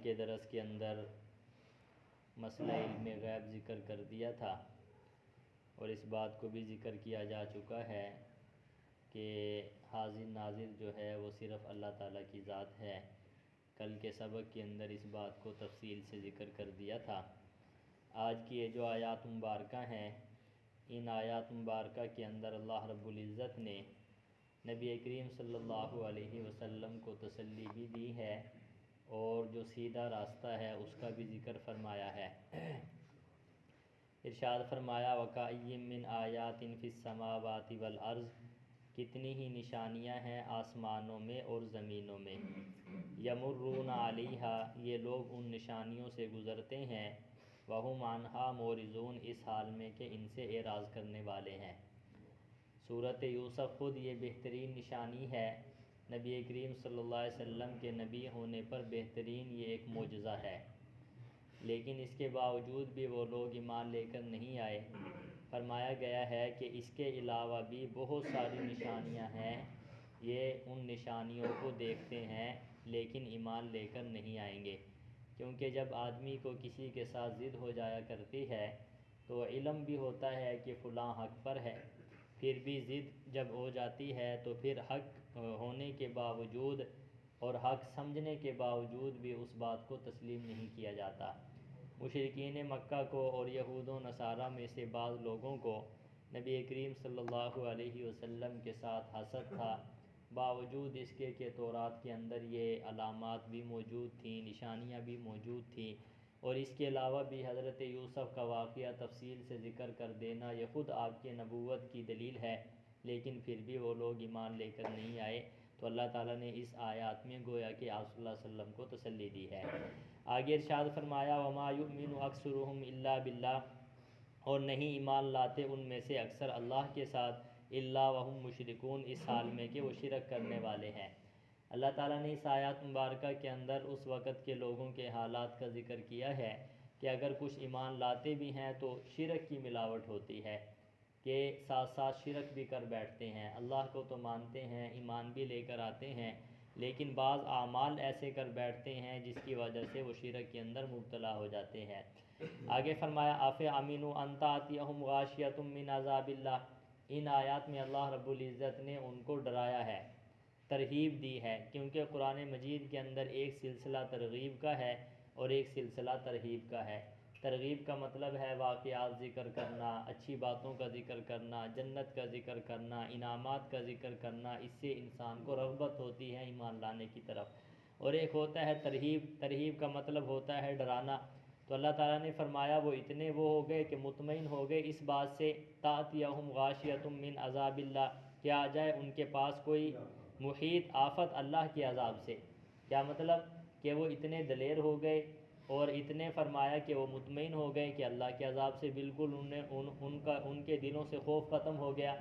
کے درس کے اندر مسئلہ علم غیب ذکر کر دیا تھا، اور اس بات کو بھی ذکر کیا جا چکا ہے کہ حاضر ناظر جو ہے وہ صرف اللہ تعالیٰ کی ذات ہے۔ کل کے سبق کے اندر اس بات کو تفصیل سے ذکر کر دیا تھا۔ آج کی یہ جو آیات مبارکہ ہیں، ان آیات مبارکہ کے اندر اللہ رب العزت نے نبی کریم صلی اللہ علیہ وسلم کو تسلی بھی دی ہے، اور جو سیدھا راستہ ہے اس کا بھی ذکر فرمایا ہے۔ ارشاد فرمایا وَكَأَيٍّ مِّنْ آيَاتٍ فِي السَّمَاوَاتِ وَالْأَرْضِ، کتنی ہی نشانیاں ہیں آسمانوں میں اور زمینوں میں۔ یمرون علیہا، یہ لوگ ان نشانیوں سے گزرتے ہیں، وہم عنہا معرضون، اس حال میں کہ ان سے اعراض کرنے والے ہیں۔ سورۃ یوسف خود یہ بہترین نشانی ہے، نبی کریم صلی اللہ علیہ وسلم کے نبی ہونے پر بہترین یہ ایک معجزہ ہے، لیکن اس کے باوجود بھی وہ لوگ ایمان لے کر نہیں آئے۔ فرمایا گیا ہے کہ اس کے علاوہ بھی بہت ساری نشانیاں ہیں، یہ ان نشانیوں کو دیکھتے ہیں لیکن ایمان لے کر نہیں آئیں گے، کیونکہ جب آدمی کو کسی کے ساتھ ضد ہو جایا کرتی ہے تو علم بھی ہوتا ہے کہ فلاں حق پر ہے، پھر بھی ضد جب ہو جاتی ہے تو پھر حق ہونے کے باوجود اور حق سمجھنے کے باوجود بھی اس بات کو تسلیم نہیں کیا جاتا۔ مشرکین مکہ کو اور یہود و نصارہ میں سے بعض لوگوں کو نبی کریم صلی اللہ علیہ وسلم کے ساتھ حسد تھا، باوجود اس کے کہ تورات کے اندر یہ علامات بھی موجود تھیں، نشانیاں بھی موجود تھیں، اور اس کے علاوہ بھی حضرت یوسف کا واقعہ تفصیل سے ذکر کر دینا یہ خود آپ کے نبوت کی دلیل ہے، لیکن پھر بھی وہ لوگ ایمان لے کر نہیں آئے۔ تو اللہ تعالیٰ نے اس آیات میں گویا کہ آپ صلی اللہ علیہ وسلم کو تسلی دی ہے۔ آگے ارشاد فرمایا وَمَا يُؤْمِنُ أَكْثَرُهُمْ إِلَّا بِاللَّهِ، اور نہیں ایمان لاتے ان میں سے اکثر اللہ کے ساتھ، الا وہم مشرکون، اس حال میں کہ وہ شرک کرنے والے ہیں۔ اللہ تعالیٰ نے اس آیات مبارکہ کے اندر اس وقت کے لوگوں کے حالات کا ذکر کیا ہے کہ اگر کچھ ایمان لاتے بھی ہیں تو شرک کی ملاوٹ ہوتی ہے، کہ ساتھ ساتھ شرک بھی کر بیٹھتے ہیں، اللہ کو تو مانتے ہیں، ایمان بھی لے کر آتے ہیں، لیکن بعض اعمال ایسے کر بیٹھتے ہیں جس کی وجہ سے وہ شرک کے اندر مبتلا ہو جاتے ہیں۔ آگے فرمایا أَفَأَمِنُوا أَن تَأْتِيَهُمْ غَاشِيَةٌ مِّنْ عَذَابِ اللَّهِ، ان آیات میں اللہ رب العزت نے ان کو ڈرایا ہے، ترغیب دی ہے، کیونکہ قرآن مجید کے اندر ایک سلسلہ ترغیب کا ہے اور ایک سلسلہ ترہیب کا ہے۔ ترغیب کا مطلب ہے واقعات ذکر کرنا، اچھی باتوں کا ذکر کرنا، جنت کا ذکر کرنا، انعامات کا ذکر کرنا، اس سے انسان کو رغبت ہوتی ہے ایمان لانے کی طرف۔ اور ایک ہوتا ہے ترہیب، ترہیب کا مطلب ہوتا ہے ڈرانا۔ تو اللہ تعالیٰ نے فرمایا وہ اتنے وہ ہو گئے کہ مطمئن ہو گئے اس بات سے تأتیہم غاشیۃ من عذاب اللہ، کہ آ جائے ان کے پاس کوئی محیط آفت اللہ کے عذاب سے۔ کیا مطلب کہ وہ اتنے دلیر ہو گئے اور اتنے فرمایا کہ وہ مطمئن ہو گئے کہ اللہ کے عذاب سے بالکل ان کے دلوں سے خوف ختم ہو گیا۔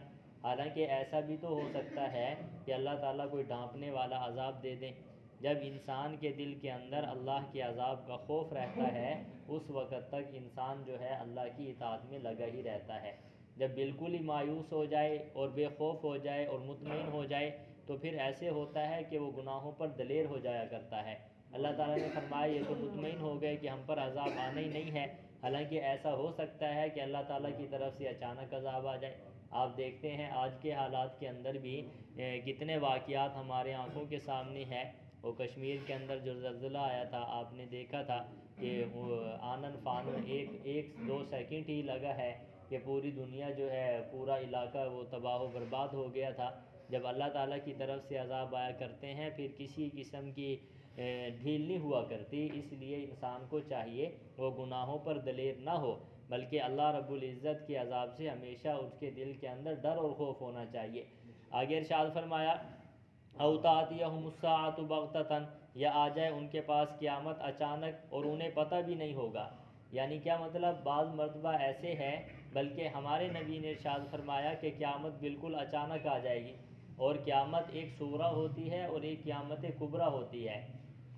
حالانکہ ایسا بھی تو ہو سکتا ہے کہ اللہ تعالیٰ کوئی ڈانپنے والا عذاب دے دیں۔ جب انسان کے دل کے اندر اللہ کے عذاب کا خوف رہتا ہے اس وقت تک انسان جو ہے اللہ کی اطاعت میں لگا ہی رہتا ہے۔ جب بالکل ہی مایوس ہو جائے اور بے خوف ہو جائے اور مطمئن ہو جائے تو پھر ایسے ہوتا ہے کہ وہ گناہوں پر دلیر ہو جایا کرتا ہے۔ اللہ تعالیٰ نے فرمایا یہ تو مطمئن ہو گئے کہ ہم پر عذاب آنا ہی نہیں ہے، حالانکہ ایسا ہو سکتا ہے کہ اللہ تعالیٰ کی طرف سے اچانک عذاب آ جائے۔ آپ دیکھتے ہیں آج کے حالات کے اندر بھی کتنے واقعات ہمارے آنکھوں کے سامنے ہیں۔ وہ کشمیر کے اندر جو زلزلہ آیا تھا آپ نے دیکھا تھا کہ آنن فانن ایک دو سیکنڈ ہی لگا ہے کہ پوری دنیا جو ہے پورا علاقہ وہ تباہ و برباد ہو گیا تھا۔ جب اللہ تعالیٰ کی طرف سے عذاب آیا کرتے ہیں پھر کسی قسم کی ڈھیل نہیں ہوا کرتی، اس لیے انسان کو چاہیے وہ گناہوں پر دلیر نہ ہو، بلکہ اللہ رب العزت کے عذاب سے ہمیشہ اس کے دل کے اندر ڈر اور خوف ہونا چاہیے۔ آگے ارشاد فرمایا او تأتیہم الساعۃ بغتۃ، یا آ جائے ان کے پاس قیامت اچانک اور انہیں پتہ بھی نہیں ہوگا۔ یعنی کیا مطلب بعض مرتبہ ایسے ہے، بلکہ ہمارے نبی نے ارشاد فرمایا کہ قیامت بالکل اچانک آ جائے گی، اور قیامت ایک صغریٰ ہوتی ہے اور ایک قیامت کبریٰ ہوتی ہے۔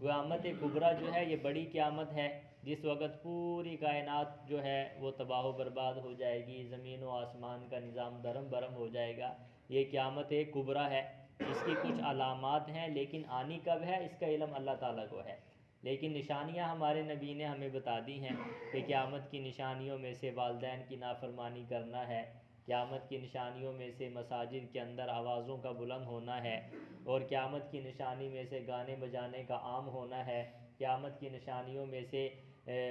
قیامت کبریٰ جو ہے یہ بڑی قیامت ہے جس وقت پوری کائنات جو ہے وہ تباہ و برباد ہو جائے گی، زمین و آسمان کا نظام درم برم ہو جائے گا، یہ قیامت کبریٰ ہے۔ اس کی کچھ علامات ہیں لیکن آنی کب ہے اس کا علم اللہ تعالیٰ کو ہے، لیکن نشانیاں ہمارے نبی نے ہمیں بتا دی ہیں کہ قیامت کی نشانیوں میں سے والدین کی نافرمانی کرنا ہے، قیامت کی نشانیوں میں سے مساجد کے اندر آوازوں کا بلند ہونا ہے، اور قیامت کی نشانی میں سے گانے بجانے کا عام ہونا ہے، قیامت کی نشانیوں میں سے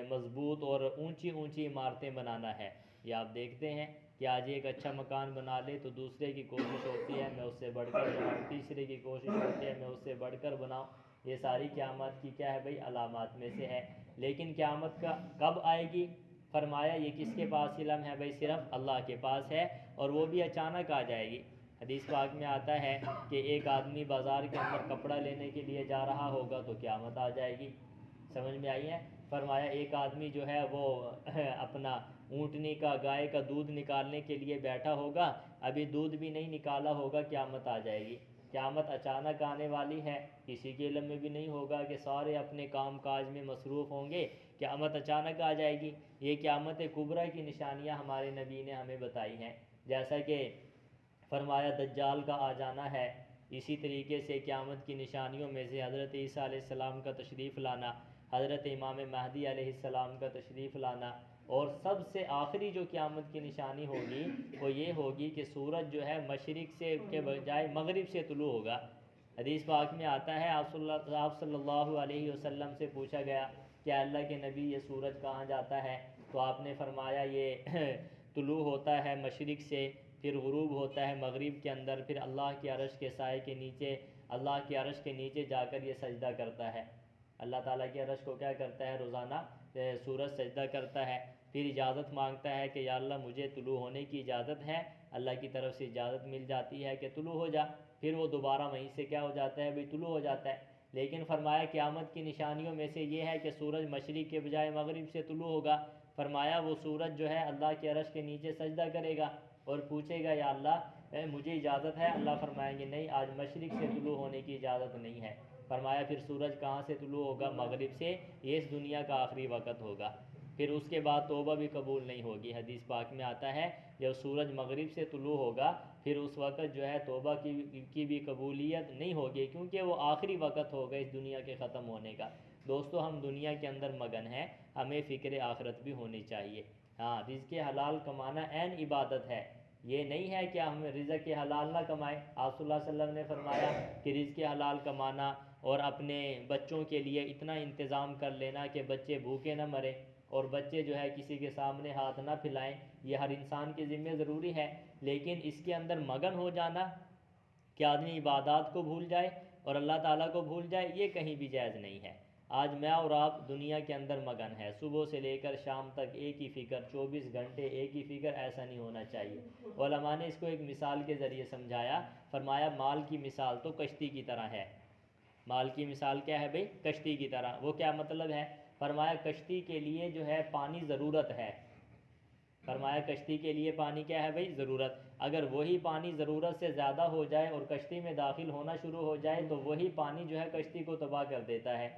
مضبوط اور اونچی اونچی عمارتیں بنانا ہے۔ یہ آپ دیکھتے ہیں کہ آج ایک اچھا مکان بنا لے تو دوسرے کی کوشش ہوتی ہے میں اس سے بڑھ کر بناؤں، تیسرے کی کوشش ہوتی ہے میں اس سے بڑھ کر بناؤں۔ یہ ساری قیامت کی کیا ہے بھائی، علامات میں سے ہے۔ لیکن قیامت کا کب آئے گی؟ فرمایا یہ کس کے پاس علم ہے بھائی؟ صرف اللہ کے پاس ہے، اور وہ بھی اچانک آ جائے گی۔ حدیث پاک میں آتا ہے کہ ایک آدمی بازار کے اندر کپڑا لینے کے لیے جا رہا ہوگا تو قیامت آ جائے گی۔ سمجھ میں آئی ہے؟ فرمایا ایک آدمی جو ہے وہ اپنا اونٹنی کا، گائے کا دودھ نکالنے کے لیے بیٹھا ہوگا، ابھی دودھ بھی نہیں نکالا ہوگا، قیامت آ جائے گی۔ قیامت اچانک آنے والی ہے، کسی کے علم میں بھی نہیں ہوگا کہ سارے اپنے کام کاج میں مصروف ہوں گے، قیامت اچانک آ جائے گی۔ یہ قیامت کبریٰ کی نشانیاں ہمارے نبی نے ہمیں بتائی ہیں، جیسا کہ فرمایا دجال کا آ جانا ہے۔ اسی طریقے سے قیامت کی نشانیوں میں سے حضرت عیسیٰ علیہ السلام کا تشریف لانا، حضرت امام مہدی علیہ السلام کا تشریف لانا، اور سب سے آخری جو قیامت کی نشانی ہوگی وہ یہ ہوگی کہ سورج جو ہے مشرق سے کے بجائے مغرب سے طلوع ہوگا۔ حدیث پاک میں آتا ہے آپ صلی اللہ علیہ وسلم سے پوچھا گیا کہ اللہ کے نبی یہ سورج کہاں جاتا ہے؟ تو آپ نے فرمایا یہ طلوع ہوتا ہے مشرق سے، پھر غروب ہوتا ہے مغرب کے اندر، پھر اللہ کے عرش کے سائے کے نیچے، اللہ کے عرش کے نیچے جا کر یہ سجدہ کرتا ہے۔ اللہ تعالیٰ کے عرش کو کیا کرتا ہے؟ روزانہ سورج سجدہ کرتا ہے، پھر اجازت مانگتا ہے کہ یا اللہ مجھے طلوع ہونے کی اجازت ہے، اللہ کی طرف سے اجازت مل جاتی ہے کہ طلوع ہو جا، پھر وہ دوبارہ وہیں سے کیا ہو جاتا ہے بھائی؟ طلوع ہو جاتا ہے۔ لیکن فرمایا قیامت کی نشانیوں میں سے یہ ہے کہ سورج مشرق کے بجائے مغرب سے طلوع ہوگا۔ فرمایا وہ سورج جو ہے اللہ کے عرش کے نیچے سجدہ کرے گا اور پوچھے گا یا اللہ مجھے اجازت ہے؟ اللہ فرمائیں گے نہیں، آج مشرق سے طلوع ہونے کی اجازت نہیں ہے۔ فرمایا پھر سورج کہاں سے طلوع ہوگا؟ مغرب سے، یہ اس دنیا کا آخری وقت ہوگا، پھر اس کے بعد توبہ بھی قبول نہیں ہوگی۔ حدیث پاک میں آتا ہے جب سورج مغرب سے طلوع ہوگا پھر اس وقت جو ہے توبہ کی بھی قبولیت نہیں ہوگی، کیونکہ وہ آخری وقت ہوگا اس دنیا کے ختم ہونے کا۔ دوستو ہم دنیا کے اندر مگن ہیں، ہمیں فکر آخرت بھی ہونی چاہیے۔ ہاں، رزق حلال کمانا عین عبادت ہے، یہ نہیں ہے کہ ہم رزق حلال نہ کمائیں۔ آپ صلی اللہ علیہ وسلم نے فرمایا کہ رزق حلال کمانا اور اپنے بچوں کے لیے اتنا انتظام کر لینا کہ بچے بھوکے نہ مریں، اور بچے جو ہے کسی کے سامنے ہاتھ نہ پھیلائیں، یہ ہر انسان کے ذمہ ضروری ہے۔ لیکن اس کے اندر مگن ہو جانا کہ آدمی عبادات کو بھول جائے اور اللہ تعالیٰ کو بھول جائے، یہ کہیں بھی جائز نہیں ہے۔ آج میں اور آپ دنیا کے اندر مگن ہے، صبح سے لے کر شام تک ایک ہی فکر، 24 گھنٹے ایک ہی فکر، ایسا نہیں ہونا چاہیے۔ علماء نے اس کو ایک مثال کے ذریعے سمجھایا، فرمایا مال کی مثال تو کشتی کی طرح ہے۔ مال کی مثال کیا ہے بھئی؟ کشتی کی طرح۔ وہ کیا مطلب ہے؟ فرمایا کشتی کے لیے جو ہے پانی ضرورت ہے۔ فرمایا کشتی کے لیے پانی کیا ہے بھئی؟ ضرورت۔ اگر وہی پانی ضرورت سے زیادہ ہو جائے اور کشتی میں داخل ہونا شروع ہو جائے تو وہی پانی جو ہے کشتی کو تباہ کر دیتا ہے۔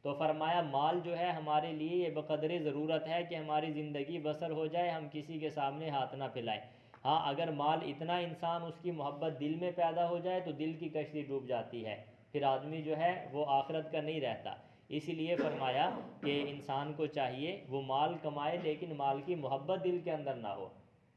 تو فرمایا مال جو ہے ہمارے لیے یہ بقدر ضرورت ہے کہ ہماری زندگی بسر ہو جائے، ہم کسی کے سامنے ہاتھ نہ پھیلائیں۔ ہاں، اگر مال اتنا انسان اس کی محبت دل میں پیدا ہو جائے تو دل کی کشتی ڈوب جاتی ہے، پھر آدمی جو ہے وہ آخرت کا نہیں رہتا۔ اسی لیے فرمایا کہ انسان کو چاہیے وہ مال کمائے لیکن مال کی محبت دل کے اندر نہ ہو،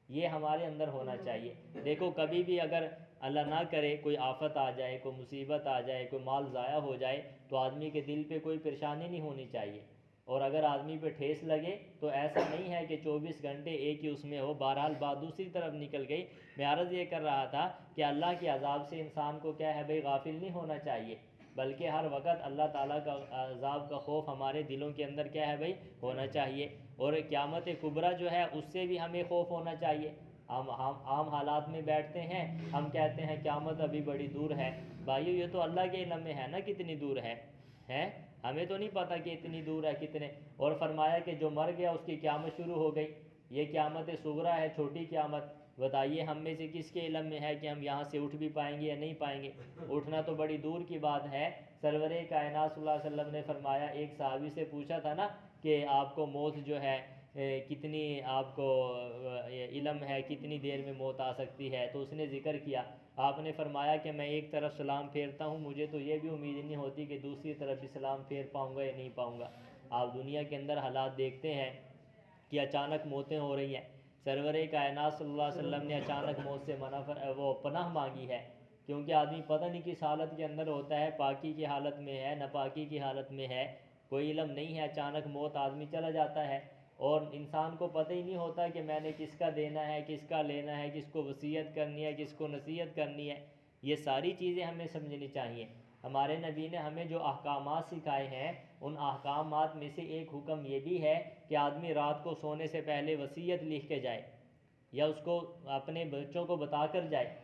یہ ہمارے اندر ہونا چاہیے۔ دیکھو کبھی بھی اگر اللہ نہ کرے کوئی آفت آ جائے، کوئی مصیبت آ جائے، کوئی مال ضائع ہو جائے تو آدمی کے دل پہ کوئی پریشانی نہیں ہونی چاہیے، اور اگر آدمی پہ ٹھیس لگے تو ایسا نہیں ہے کہ 24 گھنٹے ایک ہی اس میں ہو۔ بہرحال بات دوسری طرف نکل گئی۔ میں عرض یہ کر رہا تھا کہ اللہ کے عذاب سے انسان کو کیا ہے بھئی؟ غافل نہیں ہونا چاہیے، بلکہ ہر وقت اللہ تعالیٰ کا عذاب کا خوف ہمارے دلوں کے اندر کیا ہے بھئی؟ ہونا چاہیے۔ اور قیامت کبریٰ جو ہے اس سے بھی ہمیں خوف ہونا چاہیے۔ ہم عام حالات میں بیٹھتے ہیں، ہم کہتے ہیں قیامت ابھی بڑی دور ہے۔ بھائیو یہ تو اللہ کے علم میں ہے نا کتنی دور ہے، ہمیں تو نہیں پتہ کہ اتنی دور ہے کتنے۔ اور فرمایا کہ جو مر گیا اس کی قیامت شروع ہو گئی، یہ قیامت صغریٰ ہے، چھوٹی قیامت۔ بتائیے ہم میں سے کس کے علم میں ہے کہ ہم یہاں سے اٹھ بھی پائیں گے یا نہیں پائیں گے؟ اٹھنا تو بڑی دور کی بات ہے۔ سرور کائنات صلی اللہ علیہ وسلم نے فرمایا، ایک صحابی سے پوچھا تھا نا کہ آپ کو موت جو ہے کتنی آپ کو علم ہے کتنی دیر میں موت آ سکتی ہے، تو اس نے ذکر کیا. آپ نے فرمایا کہ میں ایک طرف سلام پھیرتا ہوں، مجھے تو یہ بھی امید نہیں ہوتی کہ دوسری طرف بھی سلام پھیر پاؤں گا یا نہیں پاؤں گا. آپ دنیا کے اندر حالات دیکھتے ہیں کہ اچانک موتیں ہو رہی ہیں. سرور کائنات صلی اللہ علیہ وسلم نے اچانک موت سے پناہ مانگی ہے، کیونکہ آدمی پتہ نہیں کس حالت کے اندر ہوتا ہے، پاکی کی حالت میں ہے، ناپاکی کی حالت میں ہے، کوئی علم نہیں ہے، اچانک موت آدمی چلا جاتا ہے اور انسان کو پتہ ہی نہیں ہوتا کہ میں نے کس کا دینا ہے، کس کا لینا ہے، کس کو وصیت کرنی ہے، کس کو نصیحت کرنی ہے. یہ ساری چیزیں ہمیں سمجھنی چاہیے. ہمارے نبی نے ہمیں جو احکامات سکھائے ہیں ان احکامات میں سے ایک حکم یہ بھی ہے کہ آدمی رات کو سونے سے پہلے وصیت لکھ کے جائے یا اس کو اپنے بچوں کو بتا کر جائے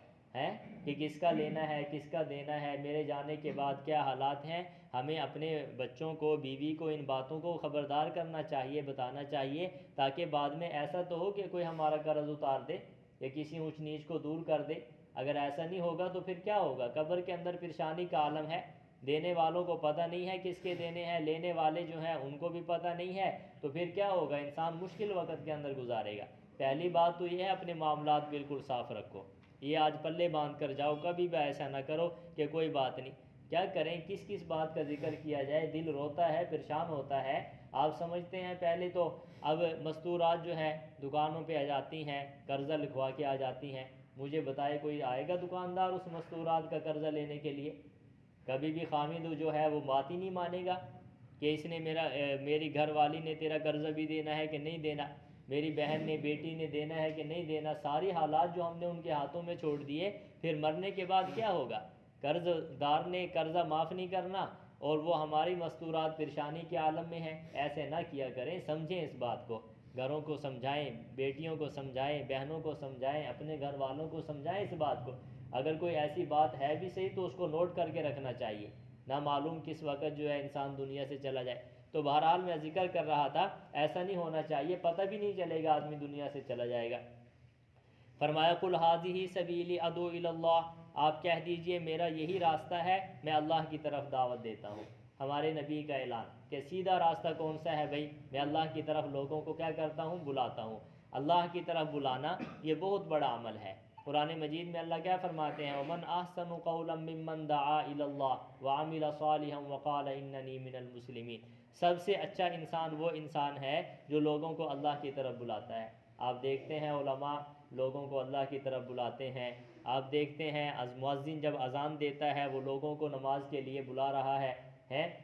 کہ کس کا لینا ہے، کس کا دینا ہے، میرے جانے کے بعد کیا حالات ہیں. ہمیں اپنے بچوں کو، بیوی کو ان باتوں کو خبردار کرنا چاہیے، بتانا چاہیے، تاکہ بعد میں ایسا تو ہو کہ کوئی ہمارا قرض اتار دے یا کسی اونچ نیچ کو دور کر دے. اگر ایسا نہیں ہوگا تو پھر کیا ہوگا؟ قبر کے اندر پریشانی کا عالم ہے. دینے والوں کو پتہ نہیں ہے کس کے دینے ہیں، لینے والے جو ہیں ان کو بھی پتہ نہیں ہے، تو پھر کیا ہوگا؟ انسان مشکل وقت کے اندر گزارے گا. پہلی بات تو یہ ہے اپنے معاملات بالکل صاف رکھو. یہ آج پلے باندھ کر جاؤ، کبھی بھی ایسا نہ کرو کہ کوئی بات نہیں. کیا کریں، کس کس بات کا ذکر کیا جائے؟ دل روتا ہے، پریشان ہوتا ہے. آپ سمجھتے ہیں پہلے تو اب مستورات جو ہیں دکانوں پہ آ جاتی ہیں، قرضہ لکھوا کے آ جاتی ہیں. مجھے بتائے کوئی آئے گا دکاندار اس مستورات کا قرضہ لینے کے لیے؟ کبھی بھی خامد جو ہے وہ بات ہی نہیں مانے گا کہ اس نے میری گھر والی نے تیرا قرضہ بھی دینا ہے کہ نہیں دینا، میری بہن نے، بیٹی نے دینا ہے کہ نہیں دینا. ساری حالات جو ہم نے ان کے ہاتھوں میں چھوڑ دیے، پھر مرنے کے بعد کیا ہوگا؟ قرض دار نے قرضہ معاف نہیں کرنا اور وہ ہماری مستورات پریشانی کے عالم میں ہیں. ایسے نہ کیا کریں، سمجھیں اس بات کو. گھروں کو سمجھائیں، بیٹیوں کو سمجھائیں، بہنوں کو سمجھائیں، اپنے گھر والوں کو سمجھائیں اس بات کو. اگر کوئی ایسی بات ہے بھی صحیح تو اس کو نوٹ کر کے رکھنا چاہیے، نہ معلوم کس وقت جو ہے انسان دنیا سے چلا جائے. تو بہرحال میں ذکر کر رہا تھا ایسا نہیں ہونا چاہیے، پتہ بھی نہیں چلے گا آدمی دنیا سے چلا جائے گا. فرمایا قل ھذہ سبیلی ادعو الی اللہ، آپ کہہ دیجئے میرا یہی راستہ ہے، میں اللہ کی طرف دعوت دیتا ہوں. ہمارے نبی کا اعلان کہ سیدھا راستہ کون سا ہے بھائی؟ میں اللہ کی طرف لوگوں کو کیا کرتا ہوں؟ بلاتا ہوں. اللہ کی طرف بلانا یہ بہت بڑا عمل ہے. قرآن مجید میں اللہ کیا فرماتے ہیں؟ وَمَنْ أَحْسَنُ قَوْلًا مِّمَّنْ دَعَا إِلَى اللَّهِ وَعَمِلَ صَالِحًا وَقَالَ إِنَّنِي مِنَ الْمُسْلِمِينَ. سب سے اچھا انسان وہ انسان ہے جو لوگوں کو اللہ کی طرف بلاتا ہے. آپ دیکھتے ہیں علماء لوگوں کو اللہ کی طرف بلاتے ہیں. آپ دیکھتے ہیں مؤذن جب اذان دیتا ہے وہ لوگوں کو نماز کے لیے بلا رہا ہے.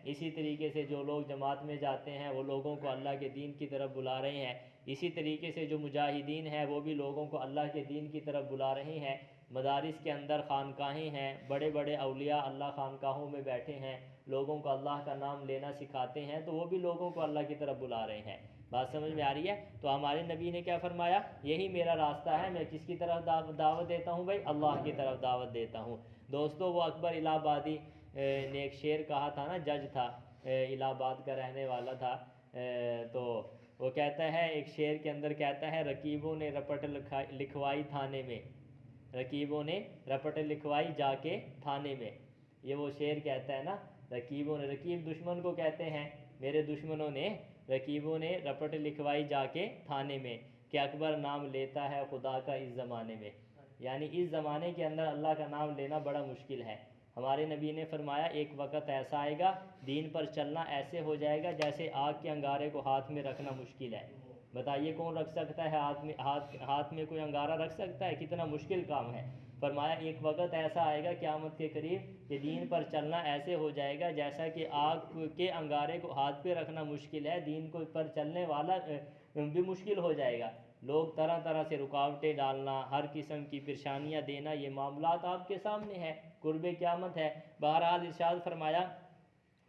اسی طریقے سے جو لوگ جماعت میں جاتے ہیں وہ لوگوں کو اللہ کے دین کی طرف بلا رہے ہیں. اسی طریقے سے جو مجاہدین ہیں وہ بھی لوگوں کو اللہ کے دین کی طرف بلا رہے ہیں. مدارس کے اندر خانقاہیں ہیں، بڑے بڑے اولیاء اللہ خانقاہوں میں بیٹھے ہیں، لوگوں کو اللہ کا نام لینا سکھاتے ہیں، تو وہ بھی لوگوں کو اللہ کی طرف بلا رہے ہیں. بات سمجھ میں آ رہی ہے؟ تو ہمارے نبی نے کیا فرمایا؟ یہی میرا راستہ ہے. میں کس کی طرف دعوت دیتا ہوں بھائی؟ اللہ کی طرف دعوت دیتا ہوں. دوستو وہ اکبر الہ آبادی نے ایک شعر کہا تھا نا، جج تھا، الہ آباد کا رہنے والا تھا. تو وہ کہتا ہے ایک شعر کے اندر کہتا ہے رقیبوں نے رپٹ لکھوائی تھانے میں، رقیبوں نے رپٹ لکھوائی جا کے تھانے میں. یہ وہ شعر کہتا ہے نا، رقیبوں نے، رقیب دشمن کو کہتے ہیں، میرے دشمنوں نے، رقیبوں نے رپٹ لکھوائی جا کے تھانے میں کہ اکبر نام لیتا ہے خدا کا اس زمانے میں. یعنی اس زمانے کے اندر اللہ کا نام لینا بڑا مشکل ہے. ہمارے نبی نے فرمایا ایک وقت ایسا آئے گا دین پر چلنا ایسے ہو جائے گا جیسے آگ کے انگارے کو ہاتھ میں رکھنا مشکل ہے. بتائیے کون رکھ سکتا ہے ہاتھ میں کوئی انگارہ رکھ سکتا ہے؟ کتنا مشکل کام ہے. فرمایا ایک وقت ایسا آئے گا قیامت کے قریب کہ دین پر چلنا ایسے ہو جائے گا جیسا کہ آگ کے انگارے کو ہاتھ پہ رکھنا مشکل ہے، دین کو پر چلنے والا بھی مشکل ہو جائے گا. لوگ طرح طرح سے رکاوٹیں ڈالنا، ہر قسم کی پریشانیاں دینا، یہ معاملات آپ کے سامنے ہے، قرب قیامت ہے. بہرحال ارشاد فرمایا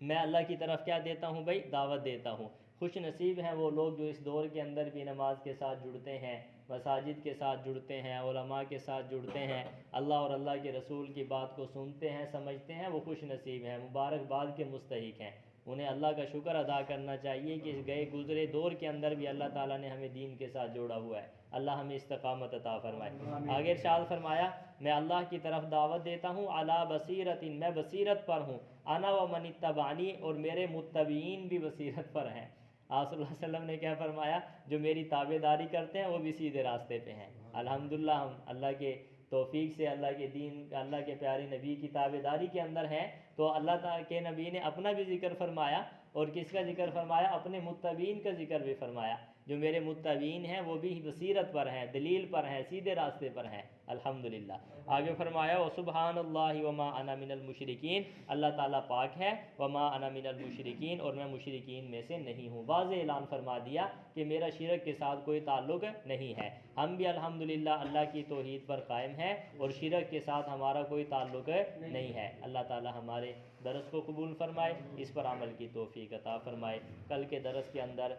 میں اللہ کی طرف کیا دیتا ہوں بھائی؟ دعوت دیتا ہوں. خوش نصیب ہیں وہ لوگ جو اس دور کے اندر بھی نماز کے ساتھ جڑتے ہیں، مساجد کے ساتھ جڑتے ہیں، علماء کے ساتھ جڑتے ہیں، اللہ اور اللہ کے رسول کی بات کو سنتے ہیں، سمجھتے ہیں. وہ خوش نصیب ہیں، مبارکباد کے مستحق ہیں. انہیں اللہ کا شکر ادا کرنا چاہیے کہ اس گئے گزرے دور کے اندر بھی اللہ تعالیٰ نے ہمیں دین کے ساتھ جوڑا ہوا ہے. اللہ ہمیں استقامت عطا فرمائے. آگے ارشاد فرمایا میں اللہ کی طرف دعوت دیتا ہوں علی بصیرت، میں بصیرت پر ہوں، انا و من اتبعنی، اور میرے متبعین بھی بصیرت پر ہیں. آپ صلی اللہ علیہ وسلم نے کیا فرمایا؟ جو میری تابع داری کرتے ہیں وہ بھی سیدھے راستے پہ ہیں۔ الحمدللہ ہم اللہ کے توفیق سے اللہ کے دین، اللہ کے پیارے نبی کی تابع داری کے اندر ہیں، تو اللہ تعالیٰ کے نبی نے اپنا بھی ذکر فرمایا، اور کس کا ذکر فرمایا؟ اپنے متبعین کا ذکر بھی فرمایا۔ جو میرے متبعین ہیں وہ بھی بصیرت پر ہیں، دلیل پر ہیں، سیدھے راستے پر ہیں، الحمدللہ۔ آگے فرمایا وسبحان اللہ وما انا من المشرکین، اللہ تعالیٰ پاک ہے، وما انا من المشرکین، اور میں مشرکین میں سے نہیں ہوں۔ واضح اعلان فرما دیا کہ میرا شرک کے ساتھ کوئی تعلق نہیں ہے۔ ہم بھی الحمدللہ اللہ کی توحید پر قائم ہیں، اور شرک کے ساتھ ہمارا کوئی تعلق نہیں ہے۔ اللہ تعالیٰ ہمارے درس کو قبول فرمائے، اس پر عمل کی توفیق عطا فرمائے۔ کل کے درس کے اندر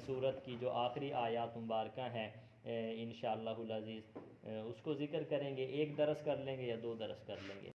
سورت کی جو آخری آیات مبارکہ ہیں انشاءاللہ العزیز اس کو ذکر کریں گے، ایک درس کر لیں گے یا دو درس کر لیں گے؟